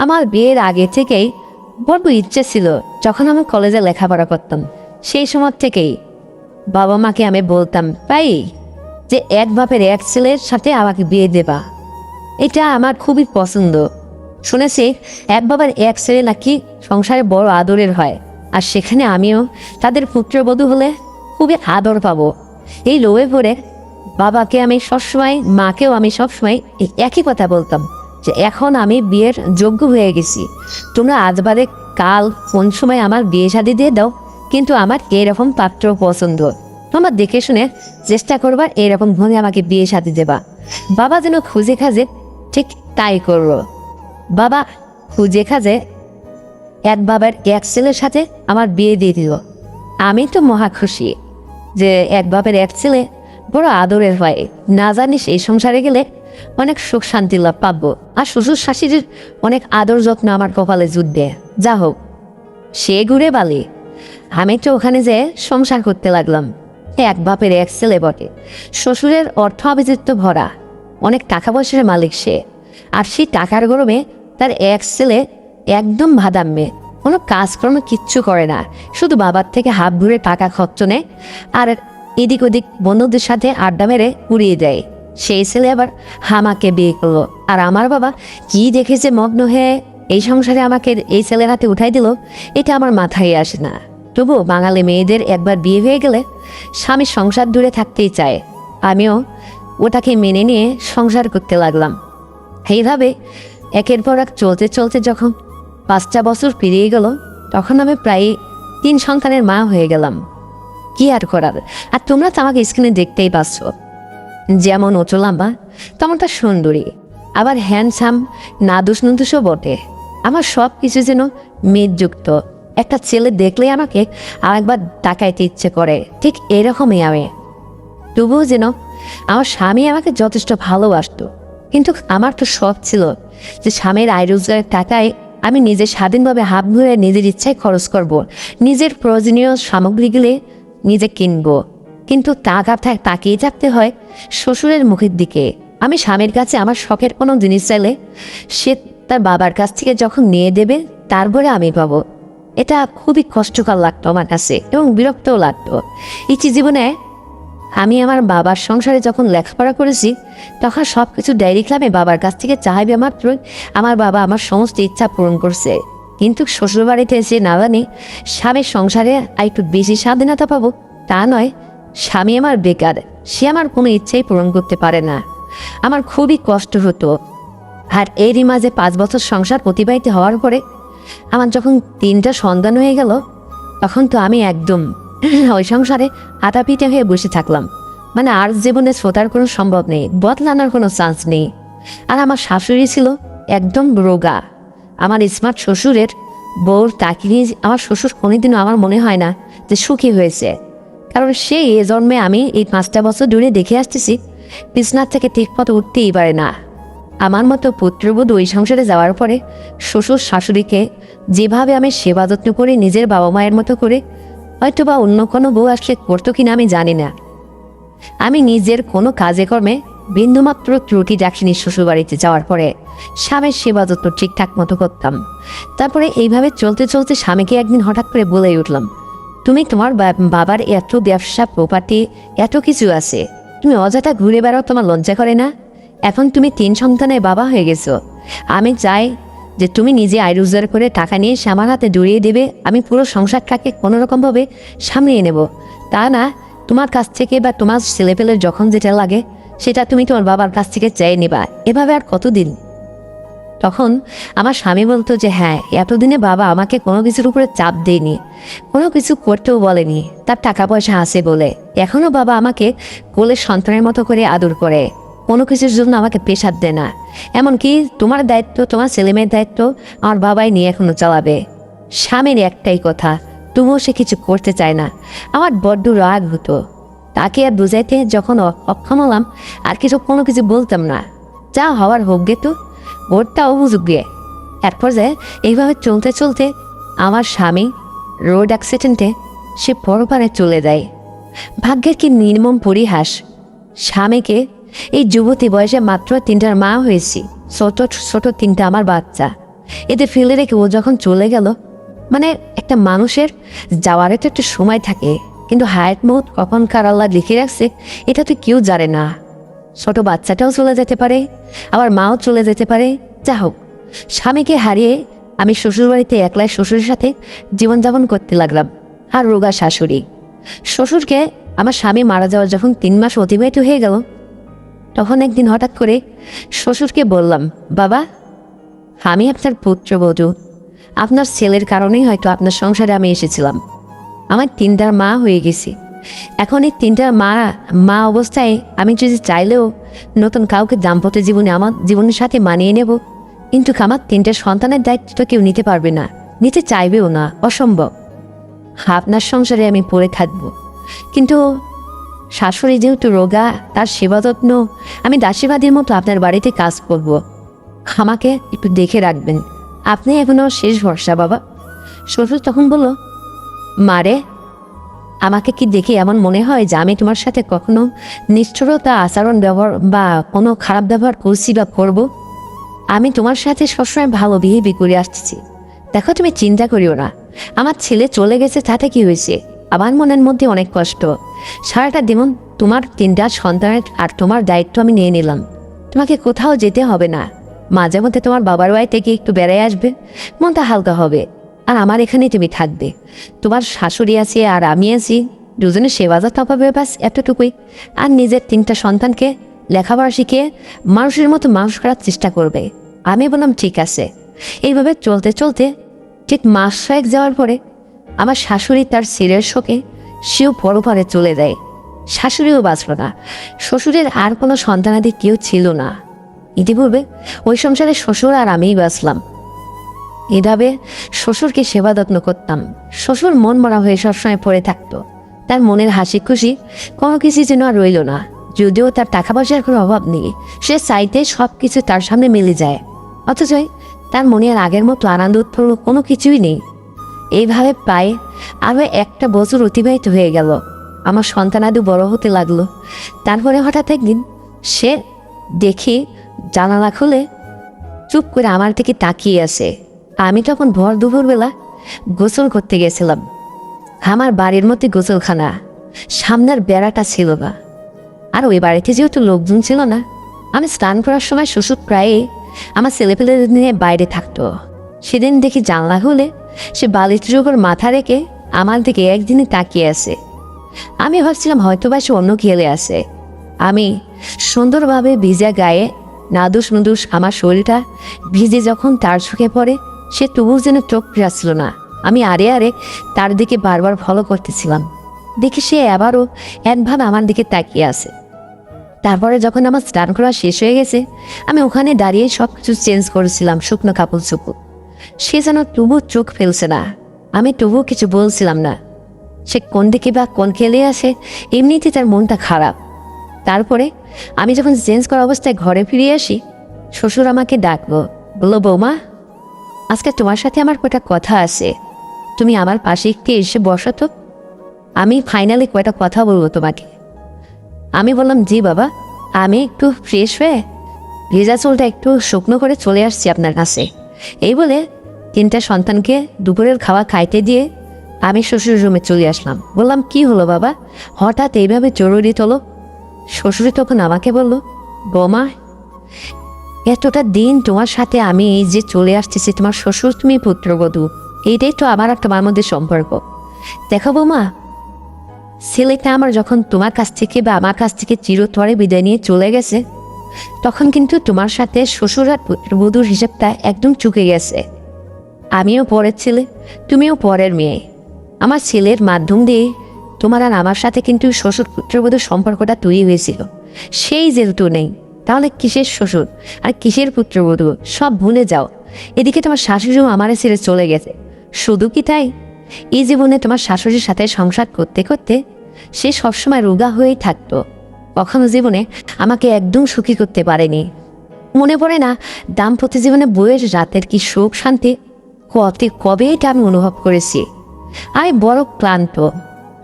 আমার বিয়ের আগে থেকেই বড় ইচ্ছে ছিল, যখন আমি কলেজে লেখাপড়া করতাম সেই সময় থেকেই বাবা মাকে আমি বলতাম তাই যে এক বাপের এক ছেলের সাথে আমাকে বিয়ে দেবা। এটা আমার খুবই পছন্দ। শুনেছি এক বাবার এক ছেলে নাকি সংসারে বড় আদরের হয়, আর সেখানে আমিও তাদের পুত্রবধূ হলে খুবই আদর পাবো। এই লোভে পড়ে বাবাকে আমি সবসময়, মাকেও আমি সবসময় একই কথা বলতাম যে এখন আমি বিয়ের যোগ্য হয়ে গেছি, তোমরা আজ বাদে কাল কোন সময় আমার বিয়ে শাদী দিয়ে দাও, কিন্তু আমার এরকম পাত্র পছন্দ, তোমরা দেখে শুনে চেষ্টা করবা এরকম ধরে আমাকে বিয়ে শাদী দেবা। বাবা যেন খুঁজে খাজে ঠিক তাই করলো। বাবা খুঁজে খাজে এক বাবার এক ছেলের সাথে আমার বিয়ে দিয়ে দিল। আমি তো মহা খুশি যে এক বাবার এক ছেলে বড় আদরের হয়। না জানিস এই সংসারে গেলে অনেক সুখ শান্তি লাভ পাবো, আর শ্বশুর শাশুড়ির অনেক আদর যত্ন আমার কপালে জুটবে। যা হোক, সে ঘুরে বালি, আমি তো ওখানে যে সংসার করতে লাগলাম। এক বাপের এক ছেলে বটে, শ্বশুরের অর্থ অভিযুক্ত ভরা, অনেক টাকা পয়সার মালিক সে, আর সেই টাকার গরমে তার এক ছেলে একদম ভাদাম্মে, কোনো কাজকর্ম কিচ্ছু করে না, শুধু বাবার থেকে হাত ঘুরে টাকা খরচ নেয় আর এদিক ওদিক বন্ধুদের সাথে আড্ডা মেরে উড়িয়ে দেয়। সেই ছেলে আবার আমাকে বিয়ে করলো, আর আমার বাবা কি দেখেছে মগ্ন হয়ে এই সংসারে আমাকে এই ছেলের হাতে উঠাই দিল, এটা আমার মাথায় আসে না। তবু বাঙালি মেয়েদের একবার বিয়ে হয়ে গেলে স্বামীর সংসার দূরে থাকতেই চায়। আমিও ওটাকে মেনে নিয়ে সংসার করতে লাগলাম। এইভাবে একের পর এক চলতে চলতে যখন 5টা বছর পেরিয়ে গেল, তখন আমি প্রায় 3 সন্তানের মা হয়ে গেলাম। কি আর করার। আর তোমরা তো আমাকে স্ক্রিনে দেখতেই পাচ্ছ, যেমন ওচো লম্বা তেমন তার সুন্দরী, আবার হ্যান্ডসাম, নাদুস নুদুসও বটে। আমার সব কিছু যেন মেদযুক্ত। একটা ছেলে দেখলেই আমাকে আরেকবার তাকাইতে ইচ্ছে করে, ঠিক এরকমই আমি। তবুও যেন আমার স্বামী আমাকে যথেষ্ট ভালোবাসত, কিন্তু আমার তো শখ ছিল যে স্বামীর আয় রোজগারের টাকায় আমি নিজে স্বাধীনভাবে হাত ঘুরে নিজের ইচ্ছায় খরচ করব, নিজের প্রয়োজনীয় সামগ্রীগুলি নিজে কিনবো। কিন্তু তাকিয়ে থাকতে হয় শ্বশুরের মুখের দিকে। আমি স্বামীর কাছে আমার শখের কোনো জিনিস চাইলে সে তার বাবার কাছ থেকে যখন নিয়ে দেবে তারপরে আমি পাবো। এটা খুবই কষ্টকর লাগতো আমার কাছে, এবং বিরক্তও লাগতো। এই জীবনে আমি আমার বাবার সংসারে যখন লেখাপড়া করেছি, তখন সব কিছু ডায়েরি ক্লাবে বাবার কাছ থেকে চাইবে মাত্রই আমার বাবা আমার সমস্ত ইচ্ছা পূরণ করছে। কিন্তু শ্বশুরবাড়িতে এসে না জানি স্বামীর সংসারে একটু বেশি স্বাধীনতা পাবো তা নয়, স্বামী আমার বেকার, সে আমার কোনো ইচ্ছেই পূরণ করতে পারে না। আমার খুবই কষ্ট হতো। আর এরই মাঝে 5 বছর সংসার অতিবাহিত হওয়ার পরে আমার যখন 3টা সন্তান হয়ে গেল, তখন তো আমি একদম ওই সংসারে আটাপিঠে হয়ে বসে থাকলাম। মানে আর জীবনে শ্রোতার কোনো সম্ভব নেই, বদলানোর কোনো চান্স নেই। আর আমার শাশুড়ি ছিল একদম রোগা। আমার স্মার্ট শ্বশুরের বউর তাকিয়ে আমার শ্বশুর কোনোদিনও আমার মনে হয় না যে সুখী হয়েছে, কারণ সে এ জন্মে আমি এই 5টা বছর দূরে দেখে আসতেছি বিছনার থেকে ঠিক মতো উঠতেই পারে না। আমার মতো পুত্রবধূ ওই সংসারে যাওয়ার পরে শ্বশুর শাশুড়িকে যেভাবে আমি সেবা যত্ন করে নিজের বাবা মায়ের মতো করে, হয়তো বা অন্য কোনো বউ আসলে করতো কিনা আমি জানি না। আমি নিজের কোনো কাজে কর্মে বিন্দুমাত্র ত্রুটি রাখিনি। শ্বশুরবাড়িতে যাওয়ার পরে স্বামীর সেবা যত্ন ঠিকঠাক মতো করতাম। তারপরে এইভাবে চলতে চলতে স্বামীকে একদিন হঠাৎ করে বলেই উঠলাম, তুমি তোমার বাবার এত ব্যবসা, প্রপার্টি, এত কিছু আছে, তুমি অযথা ঘুরে বেড়াও, তোমার লজ্জা করে না? এখন তুমি 3 সন্তানের বাবা হয়ে গেছো। আমি চাই যে তুমি নিজে আয় রোজগার করে টাকা নিয়ে আমার হাতে জড়িয়ে দেবে, আমি পুরো সংসারটাকে কোনোরকমভাবে সামলিয়ে নেব। তা না তোমার কাছ থেকে বা তোমার ছেলেপেলের যখন যেটা লাগে সেটা তুমি তোমার বাবার কাছ থেকে চেয়ে নেবা। এভাবে আর কতদিন? তখন আমার স্বামী বলতো যে হ্যাঁ, এতদিনে বাবা আমাকে কোনো কিছুর উপরে চাপ দেয়নি, কোনো কিছু করতেও বলেনি, তার টাকা পয়সা আছে বলে। এখনও বাবা আমাকে কোলের সন্তানের মতো করে আদর করে, কোনো কিছুর জন্য আমাকে প্রেশার দেয় না। এমনকি তোমার দায়িত্ব, তোমার ছেলেমেয়ের দায়িত্ব আমার বাবাই নিয়ে এখনো চালাবে। স্বামীর একটাই কথা, তুমিও সে কিছু করতে চায় না। আমার বড্ড রাগ হতো। তাকে আর বুঝাইতে যখন অক্ষম হলাম আর কোনো কিছু বলতাম না, যা হওয়ার হোক গে, তো ওরটাও বুঝুক গে। এরপর যে এইভাবে চলতে চলতে আমার স্বামী রোড অ্যাক্সিডেন্টে সে পরপারে চলে যায়। ভাগ্যের কি নির্মম পরিহাস! স্বামীকে এই যুবতী বয়সে মাত্র 3টার মা হয়েছি, ছোট ছোট 3টা আমার বাচ্চা। এতে ফেলে রেখে ও যখন চলে গেল, মানে একটা মানুষের যাওয়ার তো একটা সময় থাকে, কিন্তু হায়াত মৌত কখন কার আল্লাহ লিখে রাখছে এটা তো কেউ জানে না। ছোট বাচ্চাটাও চলে যেতে পারে, আবার মাও চলে যেতে পারে। যা হোক, স্বামীকে হারিয়ে আমি শ্বশুরবাড়িতে একলাই শ্বশুরের সাথে জীবনযাপন করতে লাগলাম। আর রোগা শাশুড়ি। শ্বশুরকে আমার স্বামী মারা যাওয়ার যখন 3 মাস অতিবাহিত হয়ে গেল, তখন একদিন হঠাৎ করে শ্বশুরকে বললাম, বাবা, আমি আপনার পুত্রবধূ। আপনার ছেলের কারণেই হয়তো আপনার সংসারে আমি এসেছিলাম। আমার 3টার মা হয়ে গেছি। এখন এই 3টার মা অবস্থায় আমি যদি চাইলেও নতুন কাউকে দাম্পত্য জীবনে আমার জীবনের সাথে মানিয়ে নেব, কিন্তু আমার 3টে সন্তানের দায়িত্ব কেউ নিতে পারবে না, নিতে চাইবেও না, অসম্ভব। আপনার সংসারে আমি পড়ে থাকবো, কিন্তু শাশুড়ি যেহেতু রোগা, তার সেবা যত্ন আমি দাসীবাদীর মতো আপনার বাড়িতে কাজ করব। আমাকে একটু দেখে রাখবেন, আপনি এখনো শেষ ভরসা বাবা। শ্বশুর তখন বলল, মারে, আমাকে কি দেখে এমন মনে হয় যে আমি তোমার সাথে কখনো নিষ্ঠুরতা আচরণ ব্যবহার বা কোনো খারাপ ব্যবহার করছি বা করবো? আমি তোমার সাথে সবসময় ভালো বিহেভি করে আসছি। দেখো, তুমি চিন্তা করিও না, আমার ছেলে চলে গেছে, তাতে কি হয়েছে? আমার মনের মধ্যে অনেক কষ্ট। সারাটা দিন তোমার 3টা সন্তানের আর তোমার দায়িত্ব আমি নিয়ে নিলাম। তোমাকে কোথাও যেতে হবে না, মাঝে মধ্যে তোমার বাবার বাড়ি থেকে একটু বেড়াই আসবে, মনটা হালকা হবে। আর আমার এখানেই তুমি থাকবে। তোমার শাশুড়ি আছে আর আমি আছি, দুজনের সেবা যত্ন পাবে, ব্যাস এতটুকুই। আর নিজের 3টা সন্তানকে লেখাপড়া শিখিয়ে মানুষের মতো মানুষ করার চেষ্টা করবে। আমি বললাম, ঠিক আছে। এইভাবে চলতে চলতে ঠিক মাস 6 যাওয়ার পরে আমার শাশুড়ি তার ছেলের শোকে সেও পরপারে চলে যায়। শাশুড়িও বাঁচল না, শ্বশুরের আর কোনো সন্তানাদি কেউ ছিল না। ইতিপূর্বে ওই সংসারে শ্বশুর আর আমিই বাঁচলাম। এভাবে শ্বশুরকে সেবা যত্ন করতাম। শ্বশুর মন মরা হয়ে সবসময় পড়ে থাকতো। তার মনের হাসি খুশি কোনো কিছু যেন আর রইল না। যদিও তার টাকা পয়সার কোনো অভাব নেই, সে চাইতে সব কিছু তার সামনে মিলে যায়, অথচ তার মনে আর আগের মতো আনন্দ উৎফুল্ল কোনো কিছুই নেই। এইভাবে প্রায় আরও 1টা বছর অতিবাহিত হয়ে গেল। আমার সন্তানাদু বড় হতে লাগলো। তারপরে হঠাৎ একদিন সে দেখি জানালা খুলে চুপ করে আমার দিকে তাকিয়ে আছে। আমি তখন ভর দুপুরবেলা গোসল করতে গেছিলাম। আমার বাড়ির মধ্যে গোসলখানা, সামনের বেড়াটা ছিল না। আর ওই বাড়িতে যেহেতু লোকজন ছিল না, আমি স্নান করার সময় শ্বশুর প্রায়ই আমার ছেলেপেলেদের নিয়ে বাইরে থাকতো। সেদিন দেখি জানলা খুলে সে বালিশের উপর মাথা রেখে আমার দিকে একদিনে তাকিয়ে আছে। আমি ভাবছিলাম হয়তো বা সে অন্য খেলে আছে। আমি সুন্দরভাবে ভিজা গায়ে নাদুস নুদুস আমার শরীরটা ভিজে যখন তার চোখে পড়ে, সে তবুও যেন চোখ ফিরাচ্ছিল না। আমি আরে আরে তার দিকে বারবার ফলো করতেছিলাম। দেখি সে আবারও একভাবে আমার দিকে তাকিয়ে আছে। তারপরে যখন আমার স্নান করা শেষ হয়ে গেছে, আমি ওখানে দাঁড়িয়ে সব কিছু চেঞ্জ করেছিলাম, শুকনো কাপড় চোপড়। সে যেন তবু চোখ ফেলছে না। আমি তবুও কিছু বলছিলাম না। সে কোন দিকে বা কোন খেলে আসে, এমনিতে তার মনটা খারাপ। তারপরে আমি যখন চেঞ্জ করা অবস্থায় ঘরে ফিরে আসি, শ্বশুর আমাকে ডাকলো, বললো, বৌমা, আজকে তোমার সাথে আমার কয়টা কথা আছে, তুমি আমার পাশে একটু এসে বসো তো, আমি ফাইনালি কয়টা কথা বলবো তোমাকে। আমি বললাম, জি বাবা, আমি একটু ফ্রেশ হয়ে ভেজা চুলটা একটু শুকনো করে চলে আসছি আপনার কাছে। এই বলে 3টা সন্তানকে দুপুরের খাওয়া খাইতে দিয়ে আমি শ্বশুর রুমে চলে আসলাম। বললাম, কি হলো বাবা, হঠাৎ এইভাবে জরুরি তলব? শ্বশুরে তখন আমাকে বলল, বৌমা, এতটা দিন তোমার সাথে আমি এই যে চলে আসতেছি, তোমার শ্বশুর তুমি পুত্রবধূ, এইটাই তো আমার আর তোমার মধ্যে সম্পর্ক। দেখো বৌমা, ছেলেটা আমার যখন তোমার কাছ থেকে বা আমার কাছ থেকে চিরতরে বিদায় নিয়ে চলে গেছে, তখন কিন্তু তোমার সাথে শ্বশুর আর পুত্রবধূর হিসেবটা একদম চুকে গেছে। আমিও পরের ছেলে, তুমিও পরের মেয়ে। আমার ছেলের মাধ্যম দিয়ে তোমার আর আমার সাথে কিন্তু শ্বশুর পুত্রবধূর সম্পর্কটা তৈরি হয়েছিল। সেই যেহেতু নেই, তাহলে কিসের শ্বশুর আর কিসের পুত্রবধূ, সব ভুলে যাও। এদিকে তোমার শাশুড়িও আমার ছেড়ে চলে গেছে। শুধু কি তাই, এই জীবনে তোমার শাশুড়ির সাথে সংসার করতে করতে সে সবসময় রোগা হয়েই থাকতো, কখনো জীবনে আমাকে একদম সুখী করতে পারেনি। মনে পড়ে না দাম্পত্য জীবনে বইয়ের রাতের কি সুখ শান্তি, কবে এটা আমি অনুভব করেছি। আমি বড় ক্লান্ত,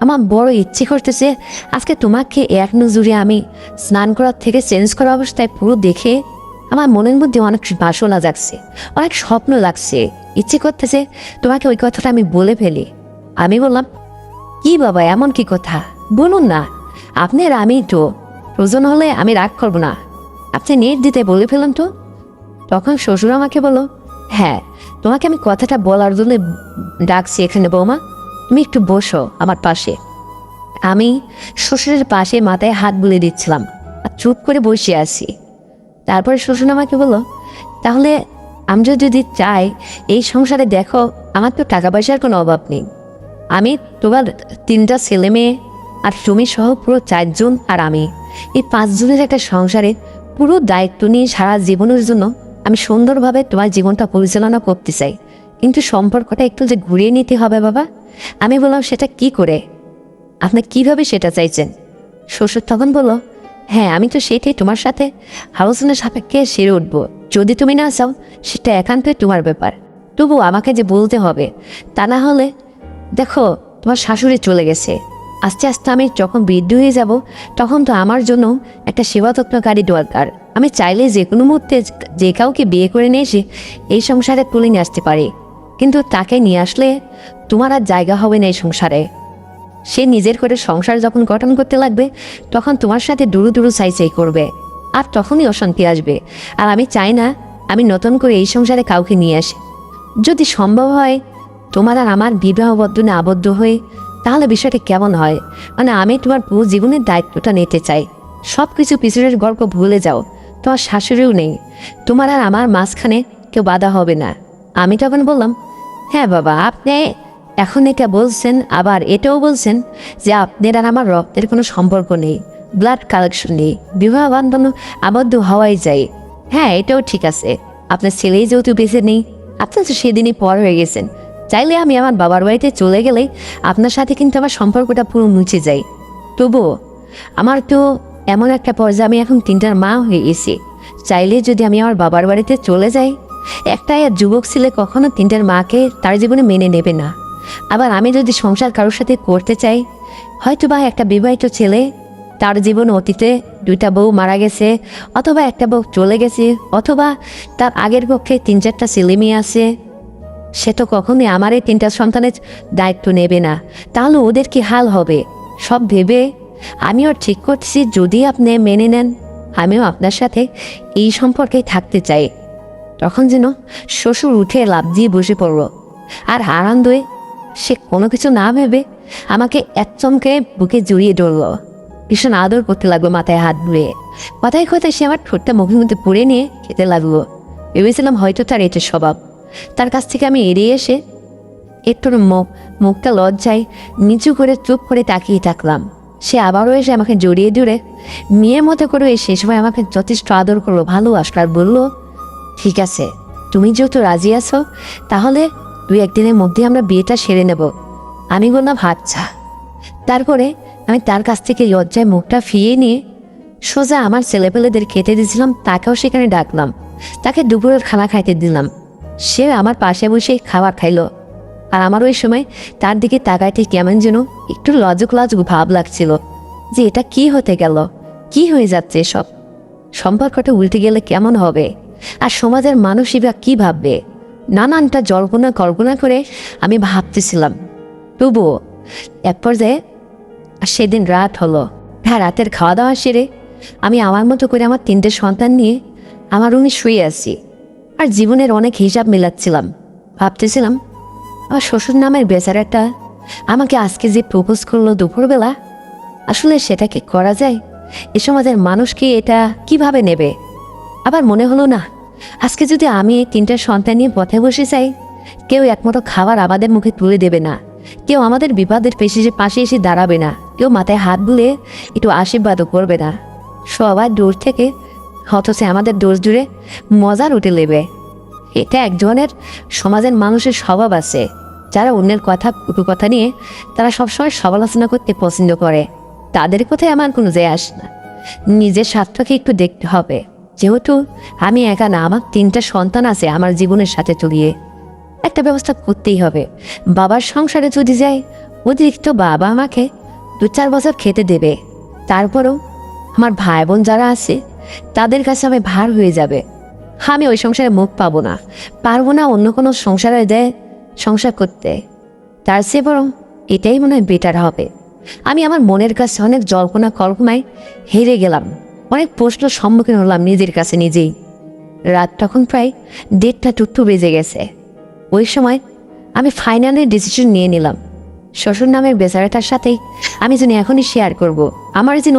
আমার বড় ইচ্ছে করতেছে আজকে তোমাকে এক নজরে আমি স্নান করার থেকে চেঞ্জ করা অবস্থায় পুরো দেখে আমার মনের মধ্যে অনেক বাসনা জাগছে, অনেক স্বপ্ন লাগছে, ইচ্ছে করতেছে তোমাকে ওই কথাটা আমি বলে ফেলি। আমি বললাম, কি বাবা এমন কি কথা, বলুন না, আপনার আমি তো, প্রয়োজন হলে আমি রাগ করবো না, আপনি নেট দিতে বলে ফেলুন তো। তখন শ্বশুর আমাকে বলল, হ্যাঁ তোমাকে আমি কথাটা বলার জন্য ডাকছি এখানে বৌমা, তুমি একটু বসো আমার পাশে। আমি শ্বশুরের পাশে মাথায় হাত বুলিয়ে দিচ্ছিলাম আর চুপ করে বসে আছি। তারপরে শ্বশুর আমাকে বলল, তাহলে আমি যদি চাই এই সংসারে, দেখো আমার তো টাকা পয়সার কোনো অভাব নেই, আমি তোমার 3টা ছেলে মেয়ে আর তুমি সহ পুরো 4 জন, আর আমি এই 5 জনের একটা সংসারে পুরো দায়িত্ব নিয়ে সারা জীবনের জন্য আমি সুন্দরভাবে তোমার জীবনটা পরিচালনা করতে চাই, কিন্তু সম্পর্কটা একটু যে ঘুরিয়ে নিতে হবে বাবা। আমি বললাম, সেটা কি করে, আপনি কিভাবে সেটা চাইছেন? শ্বশুর তখন বলল, হ্যাঁ আমি তো সেটাই তোমার সাথে আলোচনার সাপেক্ষে সেরে উঠবো, যদি তুমি না চাও সেটা একান্তই তোমার ব্যাপার, তবু আমাকে যে বলতে হবে, তা না হলে দেখো তোমার শাশুড়ি চলে গেছে, আস্তে আস্তে আমি যখন বৃদ্ধ হয়ে যাব তখন তো আমার জন্য একটা সেবা যত্নকারী দরকার। আমি চাইলে যে কোনো মুহূর্তে যে কাউকে বিয়ে করে নিয়ে এসে এই সংসারে তুলে নিয়ে আসতে পারি, কিন্তু তাকে নিয়ে আসলে তোমার আর জায়গা হবে না এই সংসারে। সে নিজের করে সংসার যখন গঠন করতে লাগবে তখন তোমার সাথে দুরু দুরু চাই করবে, আর তখনই অশান্তি আসবে। আর আমি চাই না আমি নতুন করে এই সংসারে কাউকে নিয়ে আসি। যদি সম্ভব হয় তোমার আর আমার বিবাহ বন্ধনে আবদ্ধ হয়ে, তাহলে বিষয়টা কেমন হয়, মানে আমি তোমার পুরো জীবনের দায়িত্বটা নিতে চাই, সব কিছু পিছনের গল্প ভুলে যাও, তোমার শাশুড়িও নেই, তোমার আর আমার মাঝখানে কেউ বাধা হবে না। আমি তখন বললাম, হ্যাঁ বাবা, আপনি এখন এটা বলছেন, আবার এটাও বলছেন যে আপনার আর আমার রক্তের কোনো সম্পর্ক নেই, ব্লাড কালেকশন নেই, বিবাহ বন্ধন আবদ্ধ হওয়াই যায়। হ্যাঁ এটাও ঠিক আছে, আপনার ছেলেই যেহেতু বেঁচে নেই, আপনার তো সেদিনই পর হয়ে গেছেন, চাইলে আমি আমার বাবার বাড়িতে চলে গেলে আপনার সাথে কিন্তু আমার সম্পর্কটা পুরো মুছে যায়। তবুও আমার তো এমন একটা পর্যায়ে আমি এখন 3টার মা হয়ে গেছি, চাইলে যদি আমি আমার বাবার বাড়িতে চলে যাই, একটা যুবক ছেলে কখনো 3টার মাকে তার জীবনে মেনে নেবে না। আবার আমি যদি সংসার কারোর সাথে করতে চাই, হয়তো বা একটা বিবাহিত ছেলে, তার জীবন অতীতে 2টা বউ মারা গেছে, অথবা একটা বউ চলে গেছে, অথবা তার আগের পক্ষে 3-4টা ছেলে মেয়ে আছে, সে তো কখনোই আমার এই 3টা সন্তানের দায়িত্ব নেবে না, তাহলে ওদের কি হাল হবে সব ভেবে আমিও ঠিক করছি, যদি আপনি মেনে নেন আমিও আপনার সাথে এই সম্পর্কেই থাকতে চাই। তখন যেন শ্বশুর উঠে লাফ দিয়ে বসে পড়ল, আর আনন্দে সে কোনো কিছু না ভেবে আমাকে এক চমকে বুকে জড়িয়ে ধরল, ভীষণ আদর করতে লাগলো, মাথায় হাত বুলিয়ে। কথায় কথায় সে আমার ঠোঁটটা মুখের মধ্যে পুড়ে নিয়ে খেতে লাগলো। ভেবেছিলাম হয়তো তার এটা স্বভাব, তার কাছ থেকে আমি এড়িয়ে এসে একটু মুখটা লজ্জায় নিচু করে চুপ করে তাকিয়ে থাকলাম। সে আবারও এসে আমাকে জড়িয়ে ধরে মেয়ের মতো করে সে সময় আমাকে যথেষ্ট আদর করলো, ভালোবাসলো, আর বললো, ঠিক আছে তুমি যেহেতু রাজি আছো, তাহলে 2-1 দিনের মধ্যে আমরা বিয়েটা সেরে নেব। আমি বললাম আচ্ছা। তারপরে আমি তার কাছ থেকে লজ্জায় মুখটা ফিরিয়ে নিয়ে সোজা আমার ছেলেপেলেদের খেতে দিয়েছিলাম, তাকেও সেখানে ডাকলাম, তাকে দুপুরের খানা খাইতে দিলাম। সে আমার পাশে বসে খাবার খাইলো, আর আমার ওই সময় তার দিকে তাকাইতে কেমন যেন একটু লজক ভাব লাগছিল, যে এটা কি হতে গেল, কি হয়ে যাচ্ছে সব, সম্পর্কটা উল্টে গেলে কেমন হবে, আর সমাজের মানুষই বা কী ভাববে, নানানটা কল্পনা করে আমি ভাবতেছিলাম। তবুও এক পর্যায়ে সেদিন রাত হলো, হ্যাঁ রাতের খাওয়া দাওয়া সেরে আমি আমার মতো করে আমার 3টে সন্তান নিয়ে আমার রুমে শুয়ে আছি, আর জীবনের অনেক হিসাব মেলাচ্ছিলাম। ভাবতেছিলাম, আমার শ্বশুর নামের বেচারাটা আমাকে আজকে যে প্রপোজ করলো দুপুরবেলা, আসলে সেটা কি করা যায়, এ সমাজের মানুষ কি এটা কিভাবে নেবে? আবার মনে হলো না, আজকে যদি আমি 3টে সন্তান নিয়ে পথে বসে যাই, কেউ একমতো খাবার আমাদের মুখে তুলে দেবে না, কেউ আমাদের বিপদের পাশে এসে দাঁড়াবে না, কেউ মাথায় হাত বুলিয়ে একটু আশীর্বাদও করবে না, সবার দূর থেকে হতছে আমাদের দোষ জুড়ে মজার উঠে নেবে। এটা এক ধরনের সমাজের মানুষের স্বভাব আছে, যারা অন্যের কথা নিয়ে তারা সবসময় সমালোচনা করতে পছন্দ করে। তাদের কথায় আমার কোনো যায় আসে না, নিজের স্বার্থকে একটু দেখতে হবে। যেহেতু আমি একা না, আমার 3টা সন্তান আছে আমার জীবনের সাথে চলিয়ে, একটা ব্যবস্থা করতেই হবে। বাবার সংসারে যদি যাই, অতিরিক্ত বাবা আমাকে 2-4 বছর খেতে দেবে, তারপরেও আমার ভাই বোন যারা আছে তাদের কাছে আমি ভার হয়ে যাবে। আমি ওই সংসারে মুখ পাবো না, পারবো না অন্য কোনো সংসারে দেয় সংসার করতে। তার চেয়ে বরং এটাই মনে হয় বেটার হবে। আমি আমার মনের কাছে অনেক জল্পনা কল্পনায় হেরে গেলাম, অনেক প্রশ্নের সম্মুখীন হলাম নিজের কাছে নিজেই। রাত তখন প্রায় 1:30 টুকটু বেজে গেছে। ওই সময় আমি ফাইনালের ডিসিশন নিয়ে নিলাম, শ্বশুর নামের বেচারাটার সাথেই আমি যেন এখনই শেয়ার করব। আমার যেন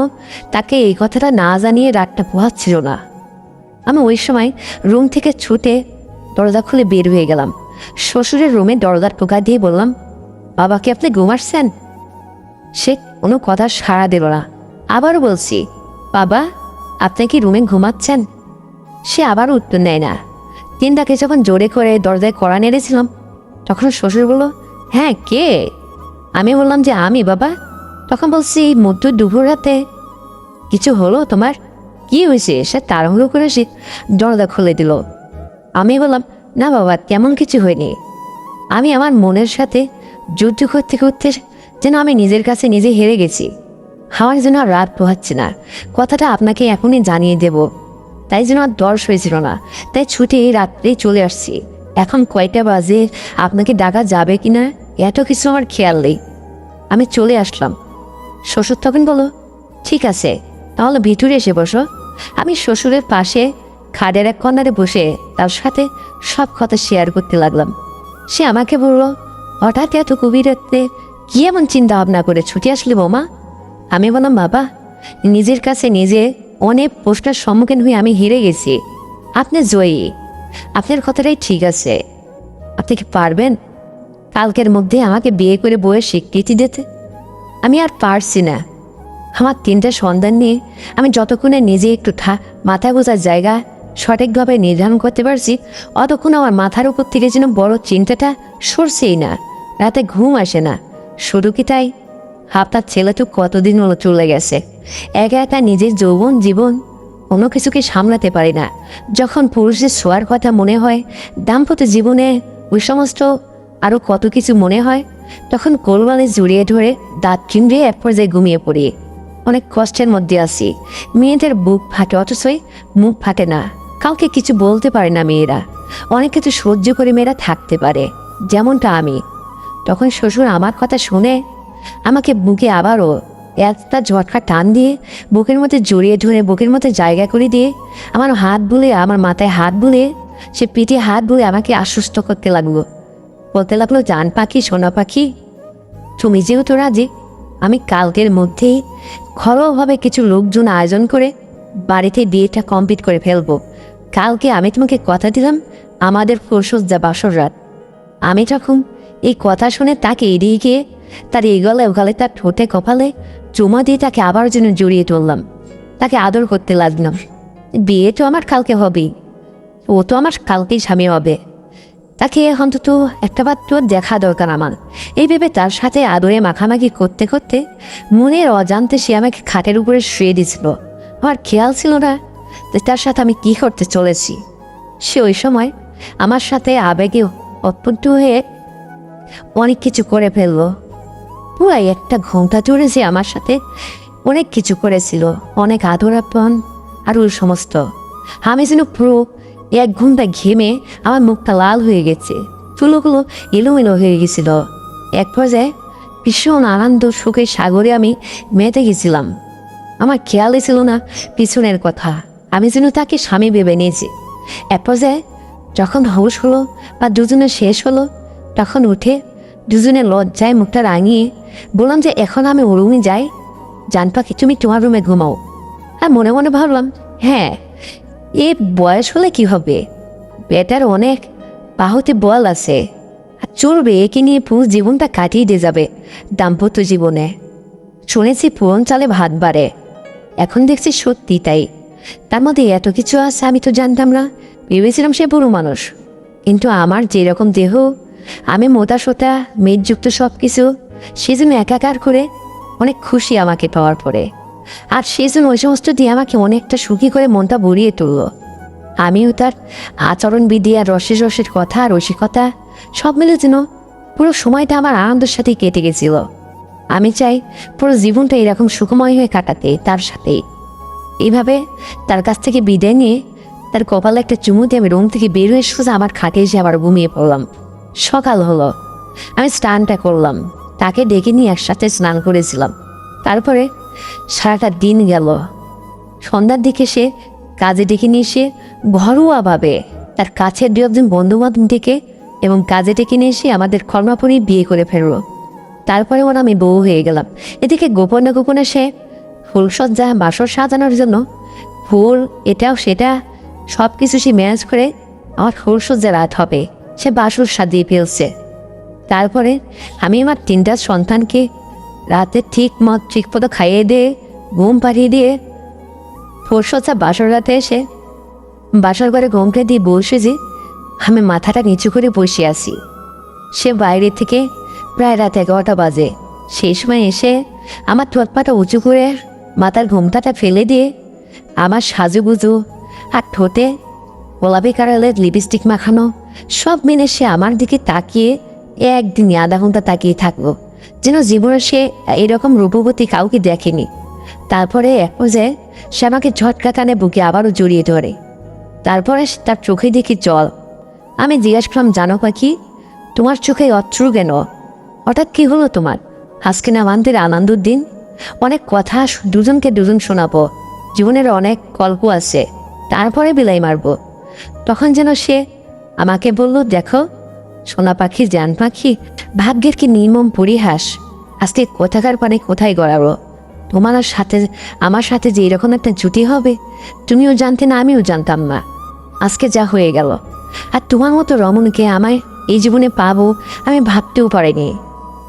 তাকে এই কথাটা না জানিয়ে রাতটা পোহাচ্ছিল না। আমি ওই সময় রুম থেকে ছুটে দরজা খুলে বের হয়ে গেলাম। শ্বশুরের রুমে দরজা টোকা দিয়ে বললাম, বাবাকে আপনি ঘুমাচ্ছেন? সে কোনো কথা সাড়া দিল না। আবারও বলছি, বাবা আপনি কি রুমে ঘুমাচ্ছেন? সে আবার উত্তর নেয় না। তিনটাকে যখন জোরে করে দরজায় কড়া নেড়েছিলাম, তখন শ্বশুর বলল, হ্যাঁ কে? আমি বললাম যে আমি বাবা। তখন বলছি, মধ্য দুপুর রাতে কিছু হলো তোমার? কি হয়েছে? সে তাড়াহুড়ো করে সে দরজা খুলে দিল। আমি বললাম, না বাবা তেমন কিছু হয়নি। আমি আমার মনের সাথে যুদ্ধ করতে করতে যেন আমি নিজের কাছে নিজে হেরে গেছি। আমার যেন আর রাত পোহাচ্ছে না। কথাটা আপনাকে এখনই জানিয়ে দেব, তাই যেন আর দর্শ হয়েছিল না। তাই ছুটে রাত্রেই চলে আসছি। এখন কয়টা বাজে, আপনাকে ডাকা যাবে কি না এত কিছু আমার খেয়াল নেই। আমি চলে আসলাম। শ্বশুর তখন বলো, ঠিক আছে তাহলে ভিতরে এসে বসো। আমি শ্বশুরের পাশে খাটের এক কর্নারে বসে তার সাথে সব কথা শেয়ার করতে লাগলাম। সে আমাকে বলল, হঠাৎ এত গভীর রাতে কি এমন চিন্তা ভাবনা করে ছুটে আসলি বৌমা? আমি বললাম, বাবা নিজের কাছে নিজে অনেক প্রশ্নের সম্মুখীন হয়ে আমি হেরে গেছি। আপনি জয়ী, আপনার কথাটাই ঠিক আছে। আপনি কি পারবেন কালকের মধ্যে আমাকে বিয়ে করে বউয়ের স্বীকৃতি দিতে? আমি আর পারছি না। আমার 3টা সন্তান নিয়ে আমি যতক্ষণে নিজে একটু মাথায় বোঝার জায়গা সঠিকভাবে নির্ধারণ করতে পারছি, অতক্ষণ আমার মাথার উপর থেকে যেন বড় চিন্তাটা সরছেই না। রাতে ঘুম আসে না। শুধু কি তাই, আপনার ছেলে তো কতদিন হলো চলে গেছে। একা একা নিজের যৌবন জীবন কোনো কিছুকে সামলাতে পারি না। যখন পুরুষের ছোঁয়ার কথা মনে হয়, দাম্পত্য জীবনে ওই সমস্ত আরও কত কিছু মনে হয়, তখন কোলবালে জড়িয়ে ধরে দাঁত চিমড়ে এক পর্যায়ে ঘুমিয়ে পড়ি। অনেক কষ্টের মধ্যে আছি। মেয়েদের বুক ফাটে, অথচই মুখ ফাটে না। কাউকে কিছু বলতে পারে না মেয়েরা। অনেক কিছু সহ্য করে মেয়েরা থাকতে পারে, যেমনটা আমি। তখন শ্বশুর আমার কথা শুনে আমাকে বুকে আবারও একটা ঝটকা টান দিয়ে বুকের মধ্যে জড়িয়ে ধরে বুকের মধ্যে জায়গা করে দিয়ে আমার হাত বুলে, আমার মাথায় হাত বুলে, সে পিঠে হাত বুলে আমাকে আশ্বস্ত করতে লাগলো। বলতে লাগলো, জান পাখি, সোনা পাখি, তুমি যেহেতু রাজি, আমি কালকের মধ্যেই ঘরোয়াভাবে কিছু লোকজন আয়োজন করে বাড়িতে বিয়েটা কমপ্লিট করে ফেলবো। কালকে আমি তোমাকে কথা দিলাম আমাদের ফুলসজ্জা বাসর রাত। আমি তখন এই কথা শুনে তাকে এড়িয়ে গিয়ে তার এগলে ওগালে তার ঠোঁটে কপালে চুমা দিয়ে তাকে আবার যেন জড়িয়ে তুললাম। তাকে আদর করতে লাগলাম। বিয়ে তো আমার কালকে হবেই, ও তো আমার কালকেই স্বামী হবে। তাকে অন্তত একটা বার তো দেখা দরকার আমার। এই ভেবে তার সাথে আদরে মাখামাখি করতে করতে মনের অজান্তে সে আমাকে খাটের উপরে শুয়ে দিয়েছিল। আমার খেয়াল ছিল না যে তার সাথে আমি কি করতে চলেছি। সে ওই সময় আমার সাথে আবেগে অত্যন্ত হয়ে অনেক কিছু করে ফেললো। পুরাই একটা ঘন্টা জুড়ে সে আমার সাথে অনেক কিছু করেছিল, অনেক আদর আপন আর ওই সমস্ত। আমি যেন পুরো 1 ঘন্টা ঘেমে আমার মুখটা লাল হয়ে গেছে, চুলগুলো এলোমেলো হয়ে গেছিল। এক পর্যায়ে ভীষণ আনন্দ সুখের সাগরে আমি মেতে গেছিলাম। আমার খেয়ালই ছিল না পিছনের কথা। আমি যেন তাকে স্বামী ভেবে নিয়েছি। এক পর্যায়ে যখন হুঁশ হলো বা দুজনে শেষ হলো, তখন উঠে দুজনে লজ্জায় মুখটা রাঙিয়ে বললাম যে এখন আমি ওর রুমে যাই, জান পাখি তুমি তোমার রুমে ঘুমাও। আর মনে মনে ভাবলাম, হ্যাঁ এ বয়স হলে কি হবে, বেটার অনেক বাহুতে বল আছে, আর চলবে, একে নিয়ে পুরো জীবনটা কাটিয়ে দিয়ে যাবে দাম্পত্য জীবনে। শুনেছি পুরন চালে ভাত বাড়ে, এখন দেখছি সত্যি তাই। তার মধ্যে এত কিছু আছে আমি তো জানতাম না। ভেবেছিলাম সে বুড়ো মানুষ, কিন্তু আমার যেরকম দেহ, আমি মোটা সোটা মেদযুক্ত সব কিছু, সেজন্য একাকার করে অনেক খুশি আমাকে পাওয়ার পরে। আর সেজন্য ওই সমস্ত দিয়ে আমাকে অনেকটা সুখী করে মনটা ভরিয়ে তুলল। আমিও তার আচরণবিধি আর রসের রসের কথা আর রসিকতা সব মিলে যেন পুরো সময়টা আমার আনন্দের সাথেই কেটে গেছিল। আমি চাই পুরো জীবনটা এরকম সুখময় হয়ে কাটাতে তার সাথেই। এইভাবে তার কাছ থেকে বিদায় নিয়ে তার কপালে একটা চুমু দিয়ে আমি রুম থেকে বের হয়ে সোজা আমার খাটে এসে আবার ঘুমিয়ে পড়লাম। সকাল হলো, আমি স্নানটা করলাম, তাকে ডেকে নিয়ে একসাথে স্নান করেছিলাম। তারপরে সারাটা দিন গেল। সন্ধ্যার দিকে সে কাজে ডেকে নিয়ে এসে ঘরোয়াভাবে তার কাছের 2 একজন বন্ধুবান্ধব ডেকে এবং কাজে ডেকে নিয়ে এসে আমাদের কর্মাপুরি বিয়ে করে ফেললো। তারপরে ওরা আমি বউ হয়ে গেলাম। এদিকে গোপনে গোপনে সে ফুলসজ্জা বাসর সাজানোর জন্য ফুল এটাও সেটা সব কিছু সে ম্যানেজ করে আমার ফুলসজ্জা রাত হবে সে বাসর সাজিয়ে ফেলছে। তারপরে আমি আমার 3টা সন্তানকে রাতে ঠিক মতো খাইয়ে দিয়ে ঘুম পাড়িয়ে দিয়ে ফুলসজ্জা বাসর রাতে এসে বাসর ঘরে ঘুমকে দিয়ে বসে যে আমি মাথাটা নিচু করে বসে আছি। সে বাইরে থেকে প্রায় রাত 11টা বাজে। সেই সময় এসে আমার ঠোঁটপাটা উঁচু করে মাথার ঘুমটাটা ফেলে দিয়ে আমার সাজুগুজু আর ঠোঁটে গোলাপি কালারের লিপস্টিক মাখানো সব মেনে সে আমার দিকে তাকিয়ে একদিন আধা ঘন্টা তাকিয়ে থাকবো, যেন জীবনে সে এরকম রূপবতী কাউকে দেখেনি। তারপরে এক পর্যায়ে সে আমাকে ঝটকা কানে বুকে আবারও জড়িয়ে ধরে। তারপরে তার চোখে দেখি জল। আমি জিজ্ঞাসা করলাম, জানো পাখি, তোমার চোখে অশ্রু কেন? হঠাৎ কী হলো তোমার? আজকে না আমাদের আনন্দের দিন, অনেক কথা দুজনকে দুজন শোনাবো, জীবনের অনেক গল্প আছে, তারপরে বিলাই মারবো। তখন যেন সে আমাকে বলল, দেখো সোনা পাখি, জান পাখি, ভাগ্যের কি নির্মম পরিহাস, আজকে কোথাকার পানে কোথায় গড়াবো। তোমার সাথে আমার সাথে যে এরকম একটা জুটি হবে তুমিও জানতে না, আমিও জানতাম না। আজকে যা হয়ে গেল, আর তোমার মতো রমণকে আমায় এই জীবনে পাবো আমি ভাবতেও পারিনি।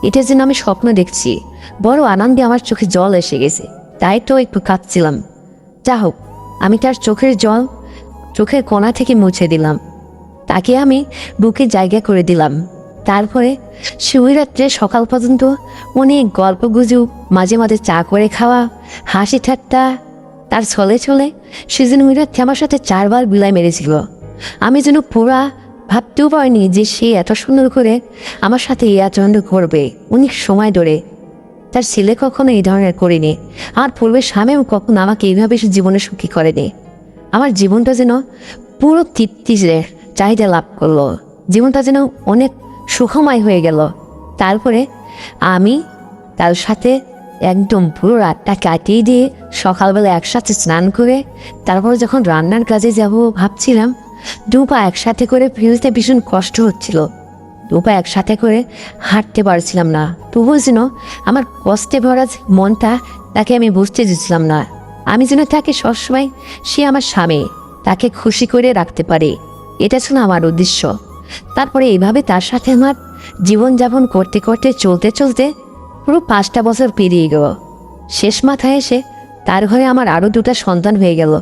এটা যেন আমি স্বপ্ন দেখছি। বড় আনন্দে আমার চোখে জল এসে গেছে, তাই তো একটু কাঁদছিলাম। যা হোক, আমি তার চোখের জল চোখের কোণা থেকে মুছে দিলাম, তাকে আমি বুকে জায়গা করে দিলাম। তারপরে সে ওই রাত্রে সকাল পর্যন্ত অনেক গল্প গুজব, মাঝে মাঝে চা করে খাওয়া, হাসি ঠাট্টা তার ছলে ছলে সে যেন ওই রাত্রে আমার সাথে 4বার বিলাই মেরেছিল। আমি যেন পুরা ভাবতেও পারিনি যে সে এত সুন্দর করে আমার সাথে এই আচরণ করবে অনেক সময় ধরে। তার ছেলে কখনো এই ধরনের করেনি, আর পূর্বের স্বামীও কখনো আমাকে এইভাবে সে জীবনে সুখী করেনি। আমার জীবনটা যেন পুরো তৃপ্তির চাহিদা লাভ করলো, জীবনটা যেন অনেক সুখময় হয়ে গেল। তারপরে আমি তার সাথে একদম পুরো রাতটা কাটিয়ে দিয়ে সকালবেলা একসাথে স্নান করে তারপর যখন রান্নার কাজে যাব ভাবছিলাম, 2 পা একসাথে করে ফেলতে ভীষণ কষ্ট হচ্ছিল। 2 পা একসাথে করে হাঁটতে পারছিলাম না। তবুও যেন আমার কষ্টে ভরা মনটা তাকে আমি বুঝতে দিচ্ছিলাম না। আমি যেন তাকে সবসময় সে আমার স্বামী, তাকে খুশি করে রাখতে পারে, এটা ছিল আমার উদ্দেশ্য। তারপরে এইভাবে তার সাথে আমার জীবনযাপন করতে করতে চলতে চলতে পুরো 5টা বছর পেরিয়ে গেল। শেষ মাথায় এসে তার ঘরে আমার আরও 2টা সন্তান হয়ে গেল।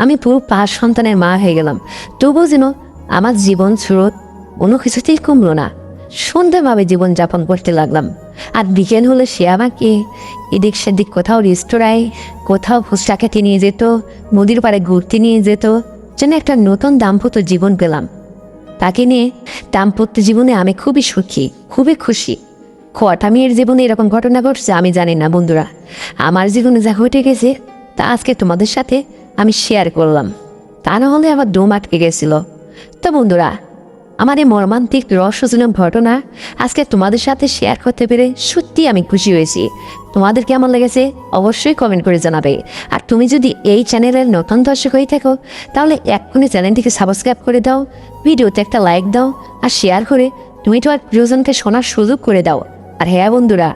আমি পুরো 5 সন্তানের মা হয়ে গেলাম। তবুও যেন আমার জীবন স্রোত কোনো কিছুতেই কমলো না। সন্ধ্যাভাবে জীবনযাপন করতে লাগলাম। আর বিকেল হলে সে আমাকে এদিক সেদিক কোথাও রেস্তোরাঁয়, কোথাও ফুচকা খেতে নিয়ে যেত, নদীর পাড়ে ঘুরতে নিয়ে যেত, যেন একটা নতুন দাম্পত্য জীবন পেলাম। তাকে নিয়ে দাম্পত্য জীবনে আমি খুবই সুখী, খুবই খুশি। কটা মেয়ের জীবনে এরকম ঘটনা ঘটছে আমি জানি না বন্ধুরা। আমার জীবনে যা ঘটে গেছে তা আজকে তোমাদের সাথে আমি শেয়ার করলাম, তা না হলে আমার দম আটকে গেছিল। তো বন্ধুরা, আমার এই মর্মান্তিক রহস্যজনক ঘটনা আজকে তোমাদের সাথে শেয়ার করতে পেরে সত্যি আমি খুশি হয়েছি। তোমাদের কেমন লেগেছে অবশ্যই কমেন্ট করে জানাবে। আর তুমি যদি এই চ্যানেলের নতুন দর্শক হয়ে থাকো তাহলে এক্ষুনি চ্যানেলটিকে সাবস্ক্রাইব করে দাও, ভিডিওতে একটা লাইক দাও, আর শেয়ার করে তুমি তো আর প্রিয়জনকে শোনার সুযোগ করে দাও। আর হ্যাঁ বন্ধুরা,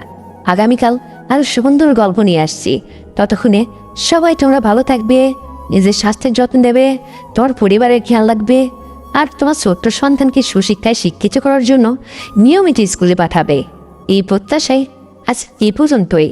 আগামীকাল আরও সুন্দর গল্প নিয়ে আসছি। ততক্ষণে সবাই তোমরা ভালো থাকবে, নিজের স্বাস্থ্যের যত্ন নেবে, তোমার পরিবারের খেয়াল রাখবে, আর তোমার ছোট্ট সন্তানকে সুশিক্ষায় শিক্ষিত করার জন্য নিয়মিত স্কুলে পাঠাবে। এই প্রত্যাশায় আজ এই পর্যন্তই।